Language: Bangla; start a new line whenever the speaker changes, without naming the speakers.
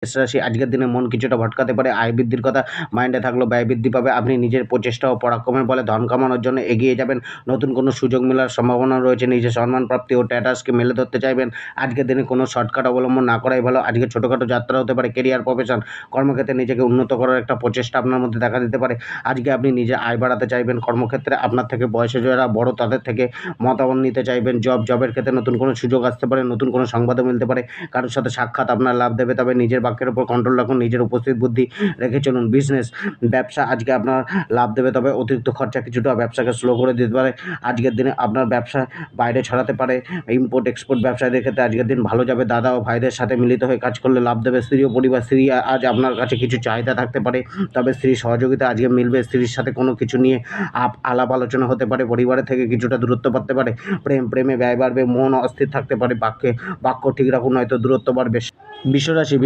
মেষ রাশি আজকের দিনে মন কিছুটা ভটকাতে পারে। আয় বৃদ্ধির কথা মাইন্ডে থাকলেও ব্যয় বৃদ্ধি পাবে। আপনি নিজের প্রচেষ্টা ও পরাক্রমের বলে ধন কামানোর জন্য এগিয়ে যাবেন। নতুন কোনো সুযোগ মেলার সম্ভাবনা রয়েছে। নিজের সম্মান প্রাপ্তি ও স্ট্যাটাসকে মেলে ধরতে চাইবেন। আজকের দিনে কোনো শর্টকাট অবলম্বন না করাই ভালো। আজকে ছোটোখাটো যাত্রা হতে পারে। কেরিয়ার, প্রফেশন, কর্মক্ষেত্রে নিজেকে উন্নত করার একটা প্রচেষ্টা আপনার মধ্যে দেখা দিতে পারে। আজকে আপনি নিজে আয় বাড়াতে চাইবেন। কর্মক্ষেত্রে আপনার থেকে বয়সে যারা বড় তাদের থেকে মতামত নিতে চাইবেন। জবের ক্ষেত্রে নতুন কোনো সুযোগ আসতে পারে। নতুন কোনো সংবাদও মিলতে পারে। কারোর সাথে সাক্ষাৎ আপনার লাভ দেবে। তবে নিজের বাক্যের উপর কন্ট্রোল রাখুন। নিজের উপস্থিত বুদ্ধি রেখে চলুন। বিজনেস, ব্যবসা আজকে আপনার লাভ দেবে। তবে অতিরিক্ত খরচা কিছুটা ব্যবসাকে স্লো করে দিতে পারে। আজকের দিনে আপনার ব্যবসা বাইরে ছড়াতে পারে। ইম্পোর্ট এক্সপোর্ট ব্যবসায়ীদের ক্ষেত্রে আজকের দিন ভালো যাবে। দাদা ও ভাইদের সাথে মিলিত হয়ে কাজ করলে লাভ দেবে। স্ত্রী ও পরিবার, স্ত্রী আজ আপনার কাছে কিছু চাহিদা থাকতে পারে। তবে স্ত্রীর সহযোগিতা আজকে মিলবে। স্ত্রীর সাথে কোনো কিছু নিয়ে আলাপ আলোচনা হতে পারে। পরিবারের থেকে কিছুটা দূরত্ব বাড়তে পারে। প্রেমে ব্যয় বাড়বে। মন অস্থির থাকতে পারে। বাক্য ঠিক রাখুন, নয়তো দূরত্ব বাড়বে। বিশ্বরাশি